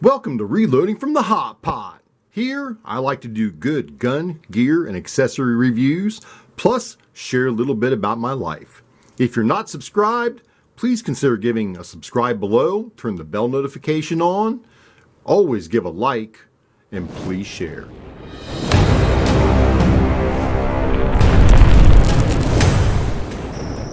Welcome to Reloading from the Hot Pot. Here, I like to do good gun, gear, and accessory reviews, plus share a little bit about my life. If you're not subscribed, please consider giving a subscribe below, turn the bell notification on, always give a like, and please share.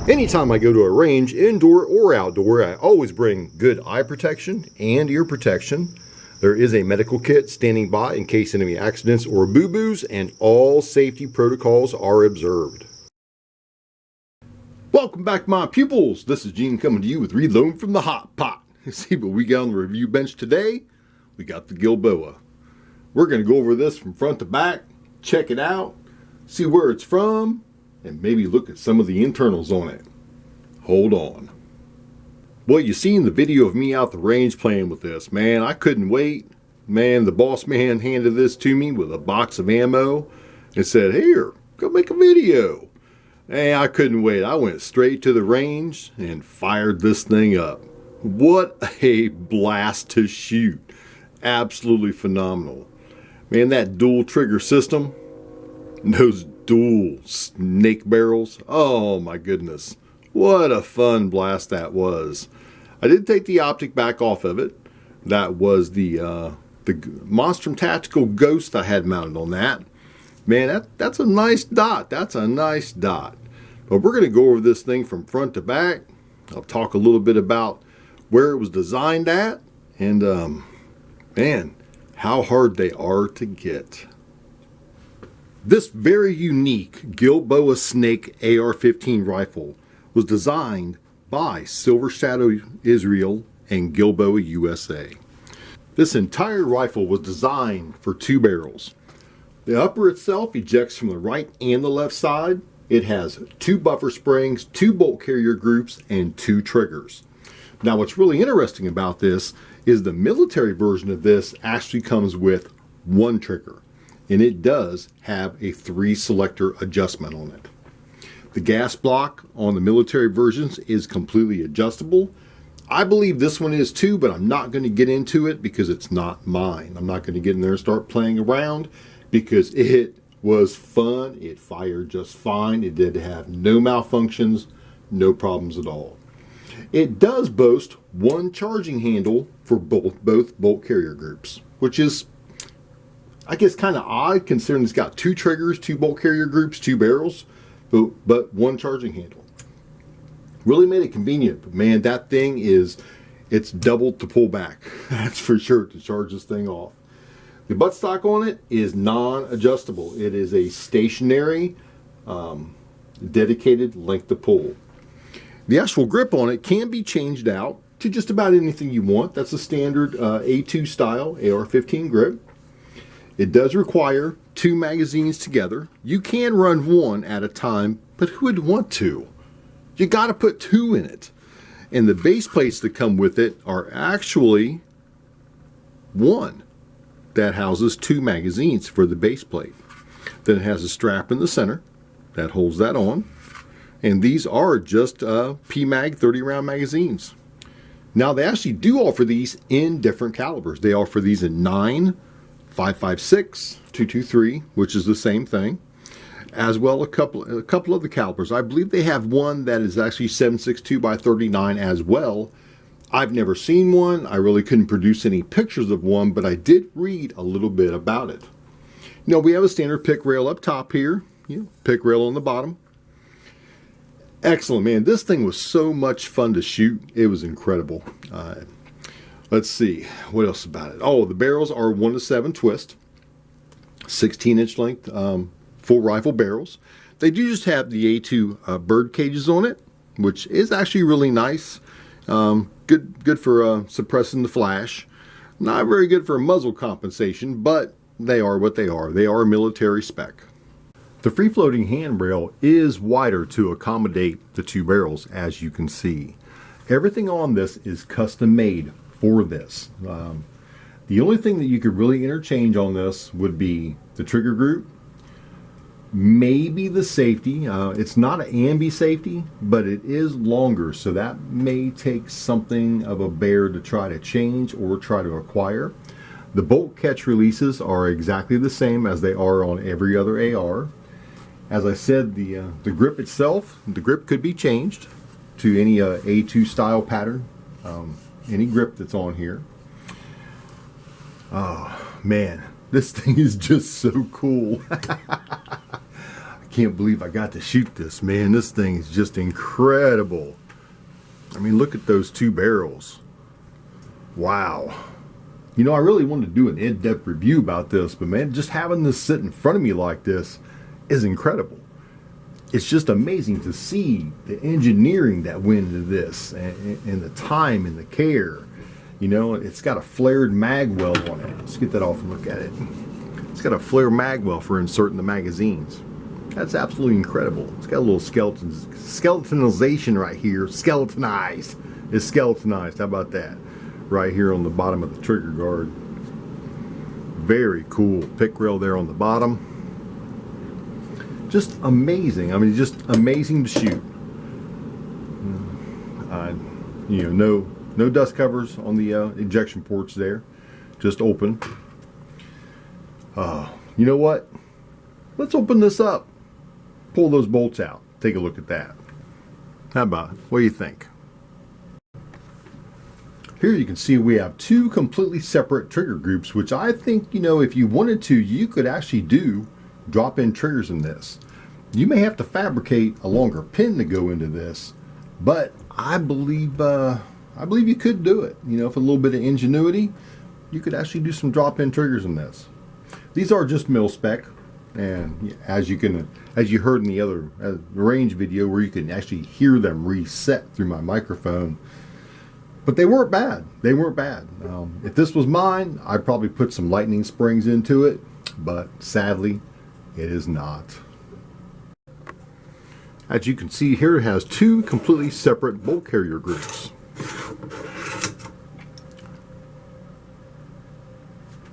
Anytime I go to a range, indoor or outdoor, I always bring good eye protection and ear protection. There is a medical kit standing by in case of any accidents or boo-boos, and all safety protocols are observed. Welcome back, my pupils. This is Gene coming to you with Reloading from the Hot Pot. See what we got on the review bench today? We got the Gilboa. We're going to go over this from front to back, check it out, see where it's from, and maybe look at some of the internals on it. Hold on. Well, you seen the video of me out the range playing with this. Man, I couldn't wait. Man, the boss man handed this to me with a box of ammo and said, "Here, go make a video." And I couldn't wait. I went straight to the range and fired this thing up. What a blast to shoot. Absolutely phenomenal. Man, that dual trigger system, those dual snake barrels, oh my goodness, what a fun blast that was. I did take the optic back off of it. That was the Monstrum Tactical Ghost I had mounted on that. Man, that's a nice dot. That's a nice dot. But we're going to go over this thing from front to back. I'll talk a little bit about where it was designed at, and man, how hard they are to get. This very unique Gilboa Snake AR-15 rifle was designed by Silver Shadow Israel and Gilboa USA. This entire rifle was designed for two barrels. The upper itself ejects from the right and the left side. It has two buffer springs, two bolt carrier groups, and two triggers. Now, what's really interesting about this is the military version of this actually comes with one trigger, and it does have a 3-selector adjustment on it. The gas block on the military versions is completely adjustable. I believe this one is too, but I'm not going to get into it because it's not mine. I'm not going to get in there and start playing around because it was fun. It fired just fine. It did have no malfunctions, no problems at all. It does boast one charging handle for both bolt carrier groups, which is, I guess, kind of odd considering it's got two triggers, two bolt carrier groups, two barrels, but one charging handle. Really made it convenient, but man, that thing it's doubled to pull back. That's for sure, to charge this thing off. The buttstock on it is non-adjustable. It is a stationary, dedicated length to pull. The actual grip on it can be changed out to just about anything you want. That's a standard A2 style AR-15 grip. It does require two magazines together. You can run one at a time, but who would want to? You got to put two in it. And the base plates that come with it are actually one that houses two magazines for the base plate. Then it has a strap in the center that holds that on. And these are just PMag 30-round magazines. Now, they actually do offer these in different calibers. They offer these in 9, 5.56, 223, which is the same thing, as well a couple of the calibers. I believe they have one that is actually 7.62 by 39 as well. I've never seen one. I really couldn't produce any pictures of one, but I did read a little bit about it. You know, we have a standard pick rail up top here, pick rail on the bottom. Excellent, man. This thing was so much fun to shoot. It was incredible. Let's see, what else about it? Oh, the barrels are 1-7 twist, 16-inch length, full rifle barrels. They do just have the A2 bird cages on it, which is actually really nice. Good for suppressing the flash. Not very good for muzzle compensation, but they are what they are. They are military spec. The free-floating handrail is wider to accommodate the two barrels, as you can see. Everything on this is custom made for this. The only thing that you could really interchange on this would be the trigger group, maybe the safety. It's not an ambi safety, but it is longer, so that may take something of a bear to try to change or try to acquire. The bolt catch releases are exactly the same as they are on every other AR. As I said, the grip itself, the grip could be changed to any A2 style pattern, any grip that's on here. Oh man, this thing is just so cool. I can't believe I got to shoot this, man. This thing is just incredible. I mean, look at those two barrels. Wow. You know, I really wanted to do an in-depth review about this, but man, just having this sit in front of me like this is incredible. It's just amazing to see the engineering that went into this, and the time and the care. You know, it's got a flared mag well on it. Let's get that off and look at it. It's got a flare mag well for inserting the magazines. That's absolutely incredible. It's got a little skeletonization right here. Skeletonized. It's skeletonized. How about that? Right here on the bottom of the trigger guard. Very cool. Pick rail there on the bottom. Just amazing. I mean, just amazing to shoot. You know, no dust covers on the ejection ports there. Just open. You know what? Let's open this up. Pull those bolts out. Take a look at that. How about it? What do you think? Here you can see we have two completely separate trigger groups, which I think, you know, if you wanted to, you could actually do drop-in triggers in this. You may have to fabricate a longer pin to go into this, but I believe you could do it. You know, with a little bit of ingenuity, you could actually do some drop-in triggers in this. These are just mil spec, and as you heard in the other range video where you can actually hear them reset through my microphone. But they weren't bad. They weren't bad. If this was mine, I'd probably put some lightning springs into it, but sadly, it is not. As you can see here, it has two completely separate bolt carrier groups.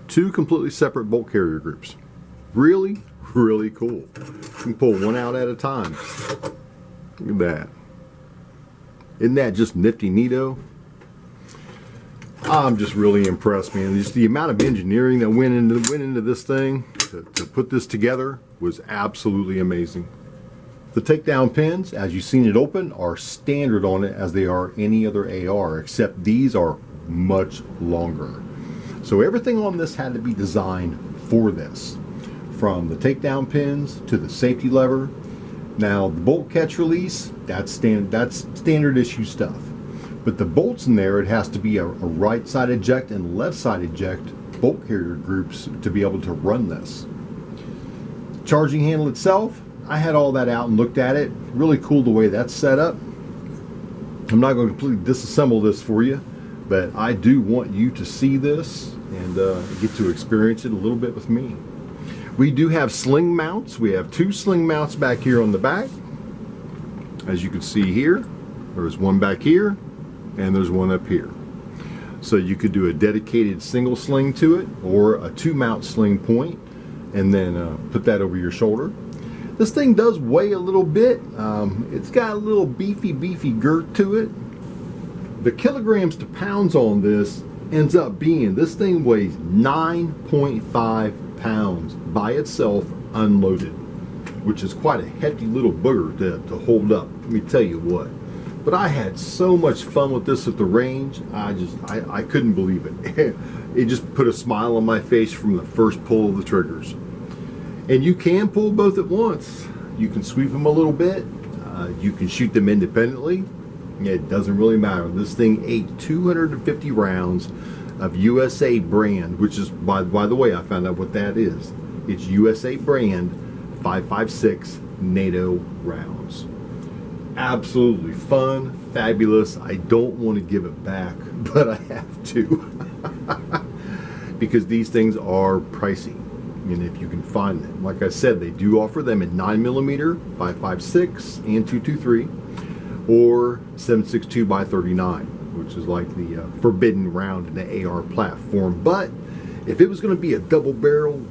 Two completely separate bolt carrier groups. Really, really cool. You can pull one out at a time. Look at that. Isn't that just nifty neato? I'm just really impressed, man. Just the amount of engineering that went into this thing to put this together was absolutely amazing. The takedown pins, as you've seen it open, are standard on it as they are any other AR, except these are much longer. So everything on this had to be designed for this, from the takedown pins to the safety lever. Now the bolt catch release, that's standard issue stuff. But the bolts in there, it has to be a right side eject and left side eject bolt carrier groups to be able to run this. Charging handle itself, I had all that out and looked at it. Really cool the way that's set up. I'm not going to completely disassemble this for you, but I do want you to see this and get to experience it a little bit with me. We do have sling mounts. We have two sling mounts back here on the back. As you can see here, there's one back here and there's one up here. So you could do a dedicated single sling to it or a two mount sling point and then put that over your shoulder. This thing does weigh a little bit. It's got a little beefy girth to it. The kilograms to pounds on this ends up being, this thing weighs 9.5 pounds by itself unloaded, which is quite a hefty little booger to hold up. Let me tell you what. But I had so much fun with this at the range. I couldn't believe it. It just put a smile on my face from the first pull of the triggers. And you can pull both at once. You can sweep them a little bit. You can shoot them independently. It doesn't really matter. This thing ate 250 rounds of USA brand, which is, by the way, I found out what that is. It's USA brand 5.56 NATO rounds. Absolutely fun, fabulous. I don't want to give it back, but I have to. Because these things are pricey. And if you can find them, like I said, they do offer them in 9mm, 5.56, and 223, or 7.62 by 39, which is like the forbidden round in the AR platform. But if it was going to be a double barrel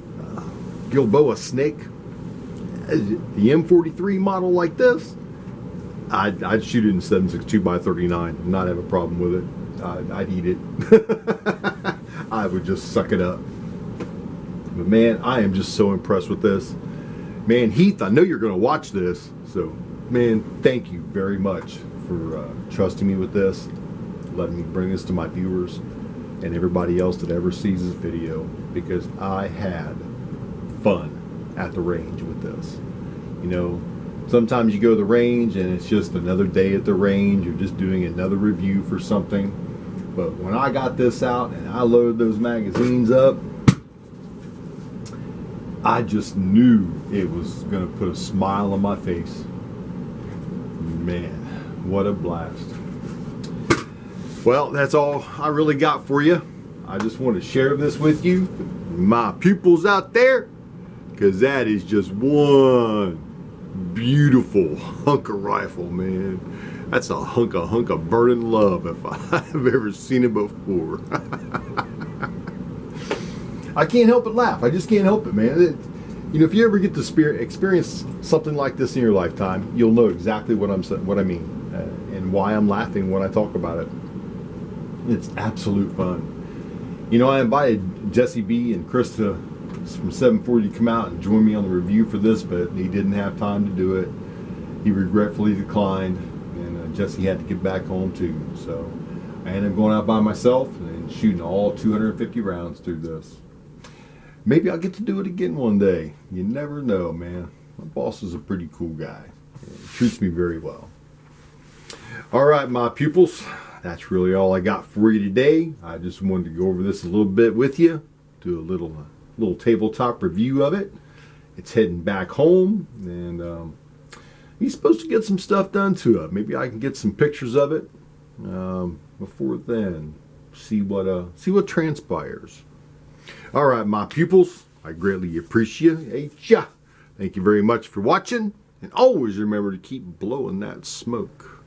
Gilboa snake, The M43 model like this, I'd shoot it in 7.62x39 and not have a problem with it. I'd eat it. I would just suck it up. But man, I am just so impressed with this. Man, Heath, I know you're going to watch this, so man, thank you very much for trusting me with this, letting me bring this to my viewers and everybody else that ever sees this video, because I had fun at the range with this. You know, sometimes you go to the range and it's just another day at the range, you're just doing another review for something. But when I got this out and I loaded those magazines up, I just knew it was going to put a smile on my face. Man, what a blast. Well, that's all I really got for you. I just want to share this with you, my pupils out there, because that is just one beautiful hunk of rifle, man. That's a hunk of burning love if I've ever seen it before. I can't help but laugh. I just can't help it, man. You know, if you ever get to experience something like this in your lifetime, you'll know exactly what I mean, and why I'm laughing when I talk about it. It's absolute fun. You know, I invited Jesse B and Krista from 740 to come out and join me on the review for this, but he didn't have time to do it. He regretfully declined, and Jesse had to get back home too. So I ended up going out by myself and shooting all 250 rounds through this. Maybe I'll get to do it again one day. You never know, man. My boss is a pretty cool guy. He treats me very well. All right, my pupils, that's really all I got for you today. I just wanted to go over this a little bit with you, do a little tabletop review of it. It's heading back home, and he's supposed to get some stuff done to it. Maybe I can get some pictures of it before then. See what transpires. All right, my pupils, I greatly appreciate ya. Thank you very much for watching, and always remember to keep blowing that smoke.